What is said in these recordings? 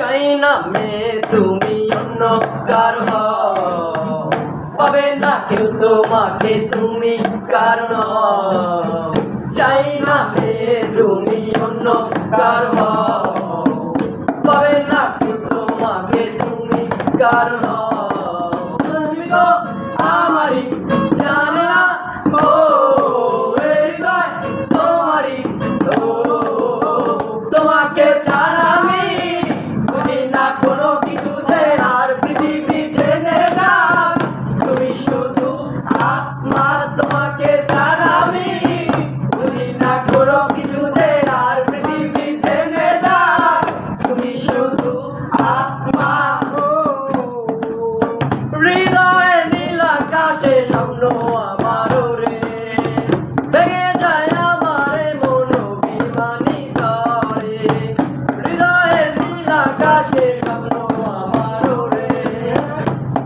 চাই না মেয়ে তুমি অন্য কার হও, পাবে না কেউ তোমাকে তুমি কারণ। চাই না মেয়ে তুমি অন্য কার হও, পাবে না কেউ তোমাকে তুমি কারণ। তুমি তো আমারই জানে না, ও হৃদয় তোমারই, ও তোমাকে ছাড়া আমি বুঝি না কোনো কিছুতে, আর পৃথিবী জেনে না তুমি শুধু আমার। তোমাকে ছাড়া আমি বুঝি না কোনো কিছুতে, আর পৃথিবী জেনে না তুমি শুধু আমার। হৃদয়ে নীল আকাশে স্বপ্ন আমার রে, ভেঙে যায় আমার মন অভিমানী ঝড়ে। হৃদয়ে নীল আকাশে স্বপ্ন আমার রে,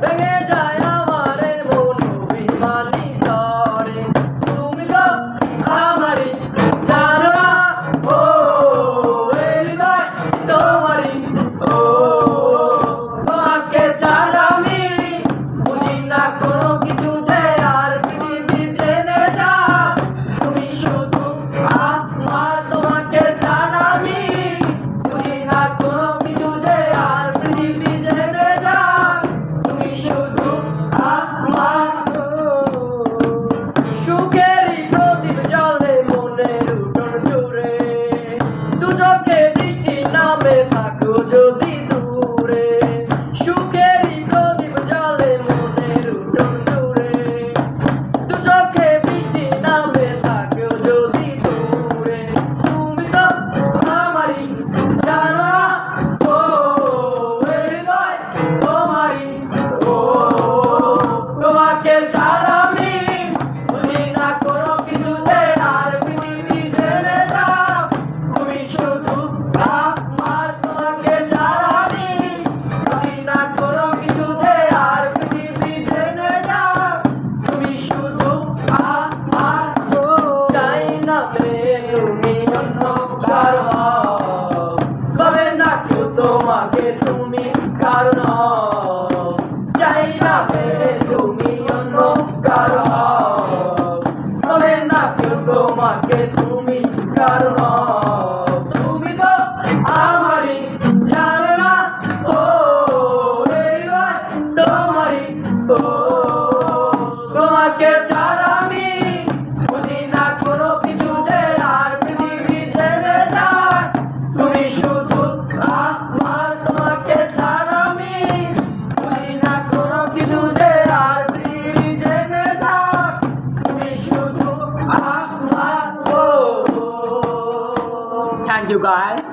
ভেঙে যায় আমার মন অভিমানী ঝড়ে। তুমি তো আমারই জানো না, ও হৃদয় তোমারই, ও তোমাকে ছাড়া আমি বুঝি না কোনো কিছুতে, আর পৃথিবী জেনে যা তুমি শুধু আমার। তোমাকে ছাড়া আমি বুঝি না কোনো কিছুতে, আর পৃথিবী জেনে যা তুমি শুধু আমার। সুখেরই প্রদীপ জ্বলে মনের উঠোন জুড়ে, দু চোখে বৃষ্টি নামে থাকো যদি দূরে। সুখেরই প্রদীপ জ্বলে মনের উঠোন জুড়ে, দু চোখে বৃষ্টি নামে থাকো যদি দূরে। তুমি তো আমারই জানো না, ও হৃদয় তোমারই, ও তোমাকে ছাড়া আমি বুঝি না কোনো কিছুতে, আর পৃথিবী জেনে যা তুমি শুধু আমার। তোমাকে ছাড়া আমি বুঝি না কোনো কিছুতে, আর পৃথিবী জেনে যা তুমি শুধু আমার। চাই না মেয়ে তুমি অন্য কার হও, পাবে না কেউ তোমাকে তুমি কারণ। চাই না মেয়ে তুমি অন্য কার হও, পাবে না কেউ তোমাকে তুমি কারণ। তুমি তো আমারই জানো না, ও হৃদয় তোমারই, ও তোমাকে ছাড়া আমি বুঝি না কোনো কিছুতে, আর পৃথিবী জেনে যায় তুমি শুধু আমার। তোমাকে ছাড়া আমি বুঝি না কোনো কিছুতে, আর পৃথিবী জেনে যায় তুমি শুধু আমার। Thank you guys.